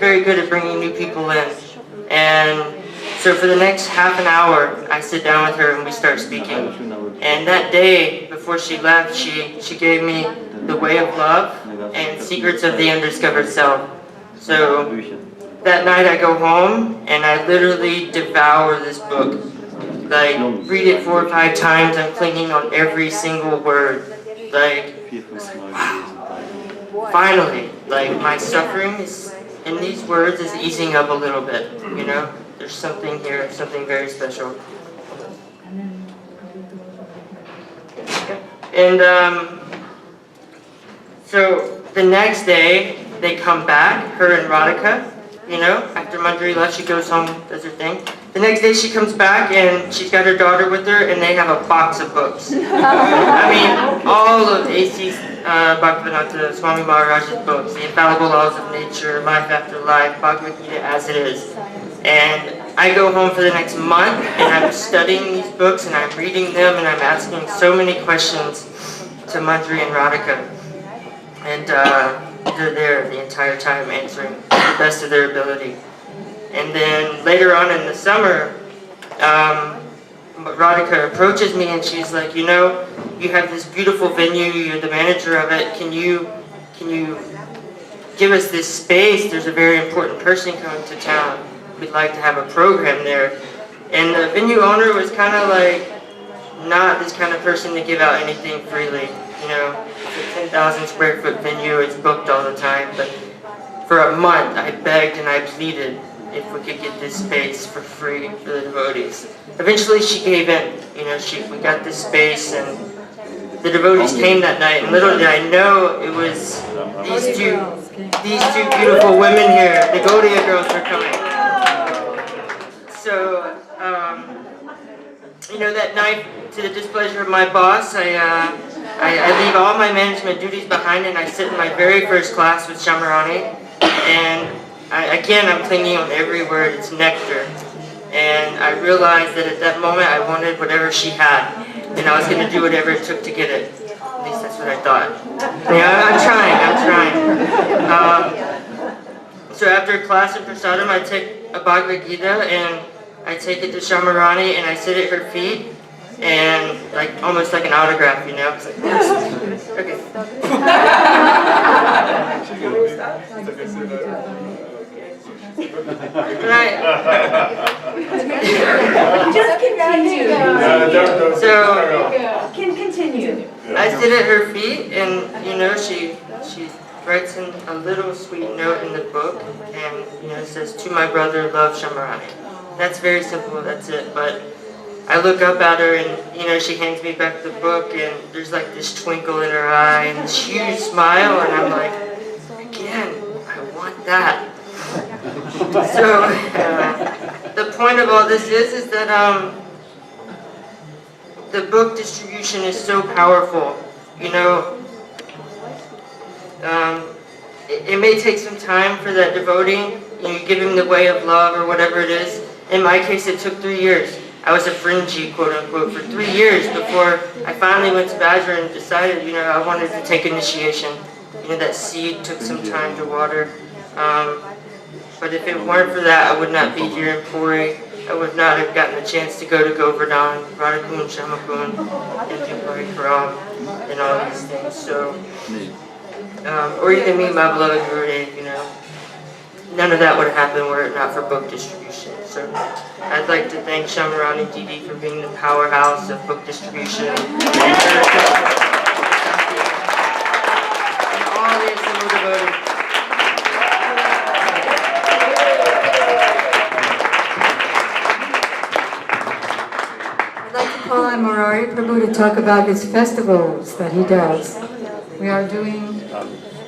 very good at bringing new people in. And so for the next half an hour, I sit down with her and we start speaking. And that day, before she left, she gave me The Way of Love and Secrets of the Undiscovered Self. So that night I go home and I literally devour this book. Like, read it 4 or 5 times, I'm clinging on every single word. Like, wow. Finally, like, my suffering is, in these words is easing up a little bit, you know? There's something here, something very special. And so the next day, they come back, her and Radhika, you know, after Manjari left, she goes home, does her thing. The next day she comes back and she's got her daughter with her and they have a box of books. I mean, all of A.C. Bhaktivinoda Swami Maharaj's books, The Infallible Laws of Nature, Life After Life, Bhagavad Gita as it is. And I go home for the next month and I'm studying these books and I'm reading them and I'm asking so many questions to Manjari and Radhika. And they're there the entire time answering to the best of their ability. And then later on in the summer, Radhika approaches me and she's like, you know, you have this beautiful venue, you're the manager of it, can you give us this space? There's a very important person coming to town. We'd like to have a program there. And the venue owner was kind of like, not this kind of person to give out anything freely. You know, it's a 10,000 square foot venue, it's booked all the time, but for a month I begged and I pleaded if we could get this space for free for the devotees. Eventually she gave in, you know, we got this space and the devotees came that night and little did I know it was these two beautiful women here, the Gaudiya girls were coming. So, you know, that night, to the displeasure of my boss, I leave all my management duties behind and I sit in my very first class with Shamarani. And again, I'm clinging on every word, it's nectar. And I realized that at that moment I wanted whatever she had. And I was going to do whatever it took to get it. At least that's what I thought. Yeah, I'm trying. So after class in Prasadam, I take a Bhagavad Gita and I take it to Shamarani and I sit at her feet. And like almost like an autograph, you know. It's like, okay. Just continue. Can continue. I sit at her feet, and you know she writes in a little sweet note in the book, and you know it says, "To my brother, love Shamarani." That's very simple. That's it, but. I look up at her and, you know, she hands me back the book and there's like this twinkle in her eye and this huge smile and I'm like, again, I want that. So, the point of all this is that the book distribution is so powerful, you know. It may take some time for that devotee, you know, you give him the way of love or whatever it is. In my case, it took 3 years. I was a fringy, quote unquote, for 3 years before I finally went to Badger and decided, you know, I wanted to take initiation. You know, that seed took some time to water. But if it weren't for that, I would not be here in Puri. I would not have gotten the chance to go to Govardhan, Radhakund, Shamakund, and Puri Karam, and all these things. So, or even meet my beloved Gurudev, you know. None of that would happen were it not for book distribution. So I'd like to thank Shamarani Didi for being the powerhouse of book distribution. And all the assembled devotees. I'd like to call on Murari Prabhu to talk about his festivals that he does. We are doing,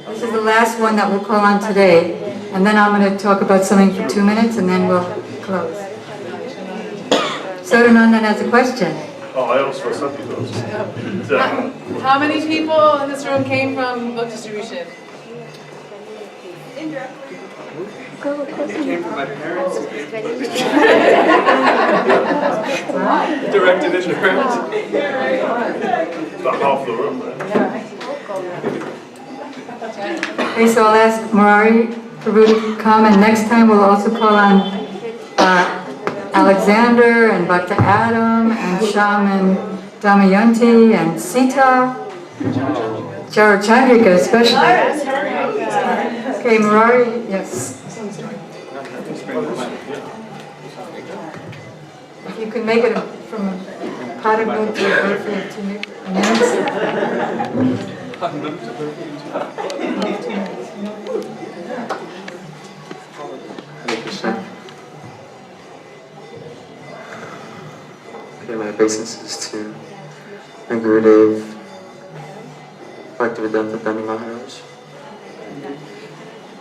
this is the last one that we'll call on today. And then I'm going to talk about something for 2 minutes, and then we'll close. Sodanandan has a question. Oh, I almost forgot something else. How many people in this room came from book distribution? Came from my parents. Direct and indirect. About half the room, right? Okay, so I'll ask Murari Prabhu to come, and next time we'll also call on Alexander and Bhakta Adam and Sham and Damayanti and Sita, Chandrika especially. Okay, Murari, yes. If you can make it from a pot of milk to a birthday of 2 minutes. Hare Krishna. Okay, my obeisances to my Gurudev, Bhaktivedanta Dani Maharaj.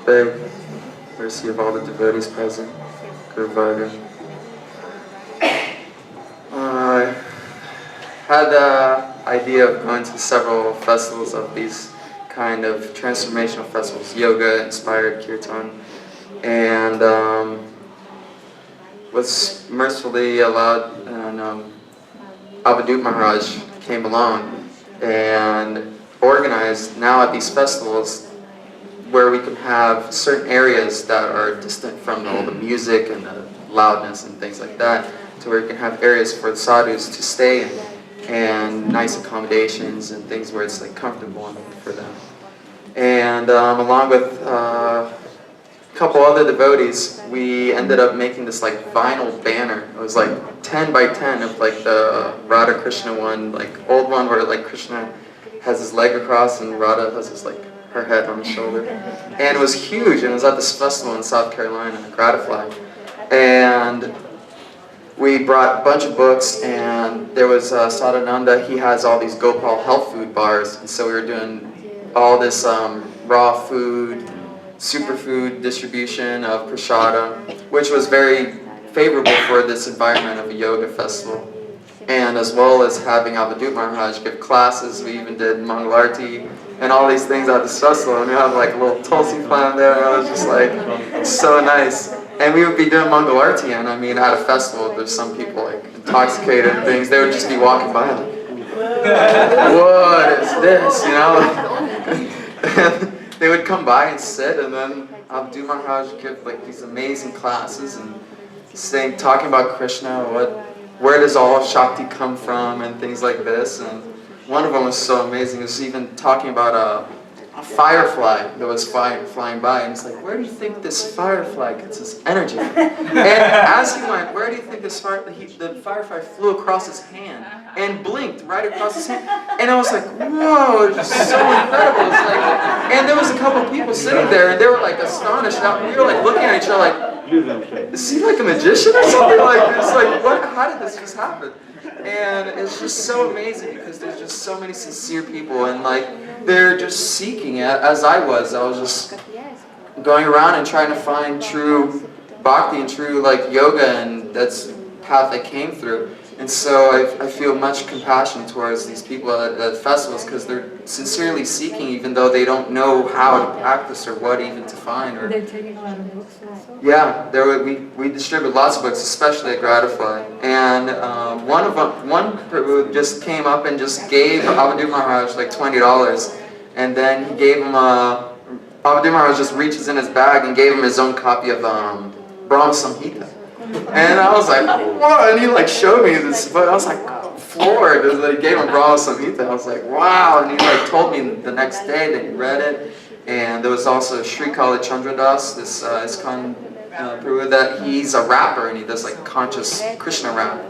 Beg mercy of all the devotees present, Guru Varga. I had the idea of going to several festivals of these kind of transformational festivals, yoga-inspired kirtan, and was mercifully allowed, and Avadut Maharaj came along and organized now at these festivals where we can have certain areas that are distant from all the music and the loudness and things like that, to where you can have areas for the sadhus to stay in, and nice accommodations and things where it's like comfortable for them. And along with a couple other devotees, we ended up making this like vinyl banner. It was like 10 by 10 of like the Radha Krishna one, like old one where like Krishna has his leg across and Radha has his like her head on his shoulder. And it was huge, and it was at this festival in South Carolina, Gratify. And we brought a bunch of books, and there was Sadhananda. He has all these Gopal health food bars, and so we were doing all this raw food, superfood distribution of prasada, which was very favorable for this environment of a yoga festival. And as well as having Avadut Maharaj give classes, we even did Mangalarti and all these things at this festival, and we had like a little Tulsi plant there, and it was just like so nice. And we would be doing Mangalarti, and I mean at a festival there's some people like intoxicated and things, they would just be walking by like, what is this, you know? And they would come by and sit, and then Avadut Maharaj would give like these amazing classes and saying, talking about Krishna, where does all Shakti come from and things like this. And one of them was so amazing. It was even talking about a firefly that was flying by, and he's like, where do you think this firefly gets its energy? And as he went, where do you think this the firefly flew across his hand and blinked right across his hand? And I was like, whoa, it was just so incredible. It's like, and there was a couple of people sitting there, and they were like astonished. We were like looking at each other like, is he like a magician or something? Like, it's like, what? How did this just happen? And it's just so amazing because there's just so many sincere people, and like they're just seeking it, as I was just going around and trying to find true bhakti and true like yoga, and that's the path I came through. And so I feel much compassion towards these people at festivals, because they're sincerely seeking, even though they don't know how to practice or what even to find. Or They're taking a lot of books also? yeah, we distribute lots of books, especially at Gratify. And one Prabhu just came up and just gave Avadut Maharaj like $20, and then he gave him Avadut Maharaj just reaches in his bag and gave him his own copy of Brahma Samhita. And I was like, whoa, and he like showed me this, but I was like floored. He gave him Brahma Samhita. I was like, wow, and he like told me the next day that he read it. And there was also Sri Kali Chandradas, this ISKCON Prabhu, that he's a rapper, and he does like conscious Krishna rap.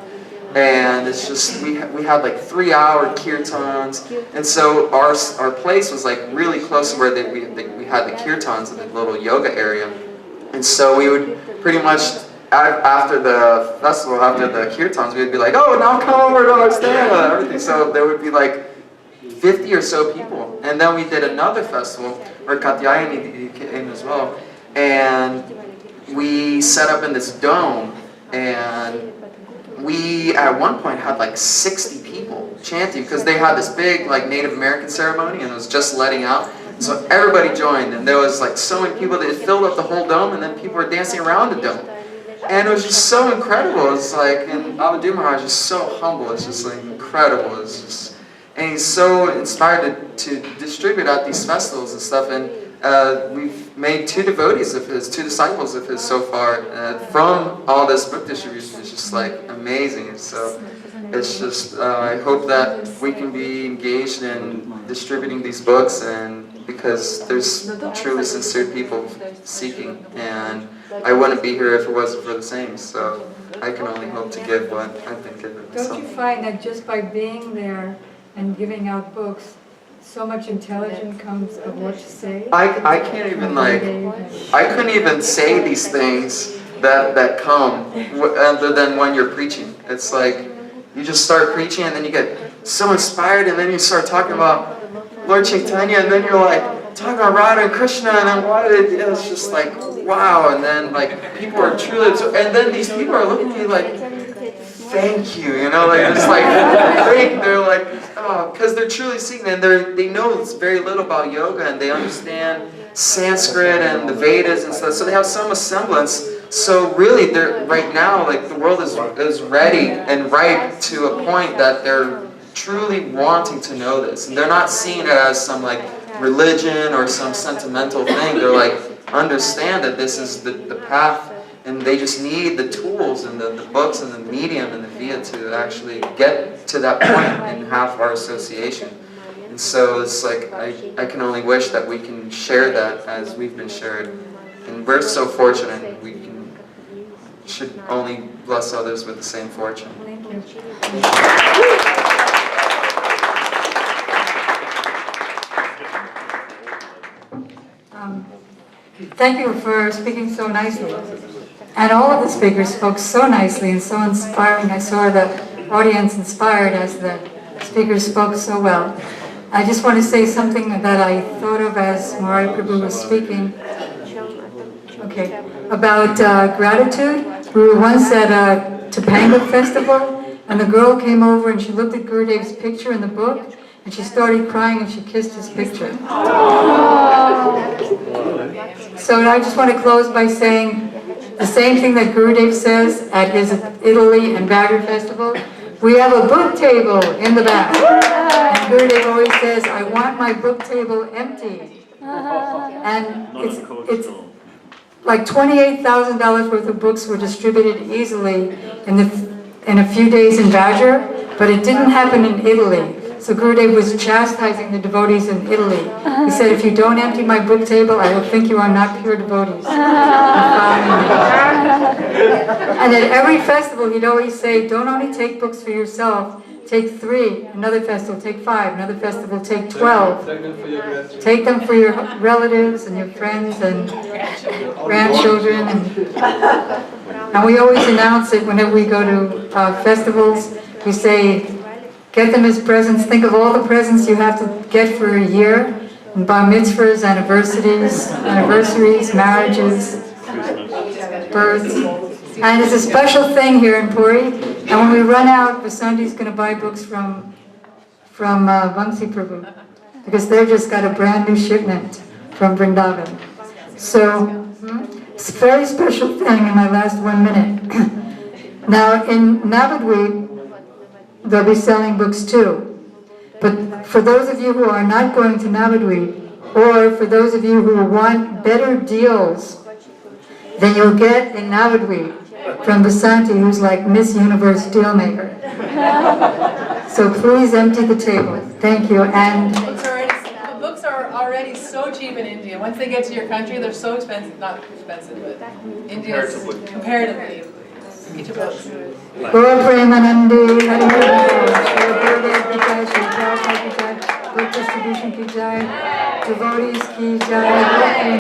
And it's just, we had like 3-hour kirtans, and so our place was like really close to where we had the kirtans in the little yoga area. And so we would pretty much, after the festival, after the kirtans, we would be like, oh, now come over to our stand and everything. So there would be like 50 or so people. And then we did another festival where Katyayani came as well. And we set up in this dome, and we at one point had like 60 people chanting, because they had this big like Native American ceremony, and it was just letting out. So everybody joined, and there was like so many people that it filled up the whole dome, and then people were dancing around the dome. And it was just so incredible. It's like, and Avadut Maharaj is so humble. It's just like incredible. It's just, and he's so inspired to distribute at these festivals and stuff. And we've made 2 devotees of his, 2 disciples of his so far, from all this book distribution. It's just like amazing. So it's just, I hope that we can be engaged in distributing these books, and because there's truly sincere people seeking, and I wouldn't be here if it wasn't for the same. So I can only hope to give what I've been given. Don't you find that just by being there and giving out books, so much intelligence comes of what you say? I can't even like, I couldn't even say these things that come other than when you're preaching. It's like you just start preaching and then you get so inspired, and then you start talking about Lord Chaitanya, and then you're like talking about Radha and Krishna, and then it's just like wow, and then like people are truly, and then these people are looking at you like, thank you, you know, like it's like they're like, oh, because they're truly seeking, and they know very little about yoga, and they understand Sanskrit and the Vedas and stuff, so they have some semblance. So really, they're right now, like the world is ready and ripe to a point that they're truly wanting to know this, and they're not seeing it as some like religion or some sentimental thing. They're like, understand that this is the path, and they just need the tools and the books and the medium and the via to actually get to that point and have our association. And so it's like, I can only wish that we can share that as we've been shared. And we're so fortunate, we should only bless others with the same fortune. Thank you for speaking so nicely. And all of the speakers spoke so nicely and so inspiring. I saw the audience inspired as the speakers spoke so well. I just want to say something that I thought of as Murari Prabhu was speaking. Okay, about gratitude. We were once at a Topanga festival, and the girl came over and she looked at Gurudev's picture in the book, and she started crying and she kissed his picture. So I just want to close by saying the same thing that Gurudev says at his Italy and Bagger Festival. We have a book table in the back. And Gurudev always says, I want my book table empty. And it's like $28,000 worth of books were distributed easily in a few days in Badger, but it didn't happen in Italy. So Gurudev was chastising the devotees in Italy. He said, if you don't empty my book table, I will think you are not pure devotees. And at every festival, he'd always say, don't only take books for yourself, take 3, another festival, take 5, another festival, take 12. Take them for your relatives and your friends and grandchildren. And we always announce it whenever we go to festivals. We say, get them as presents. Think of all the presents you have to get for a year. And bar mitzvahs, anniversaries, marriages, births. And it's a special thing here in Puri. And when we run out, Vasanti's going to buy books from Vamsi Prabhu, because they've just got a brand new shipment from Vrindavan. So it's a very special thing in my last 1 minute. Now in Navadvip, they'll be selling books too. But for those of you who are not going to Navadvip, or for those of you who want better deals than you'll get in Navadvip from Vasanti, who's like Miss Universe dealmaker. So please empty the table. Thank you. And The books are already so cheap in India. Once they get to your country, they're so expensive. Not expensive, but India's comparatively. Get your books. Gaur Premanandi, Hari Gurudev ki jai, Shri Prabhupada ki jai, Book Distribution ki jai, devotees ki jai.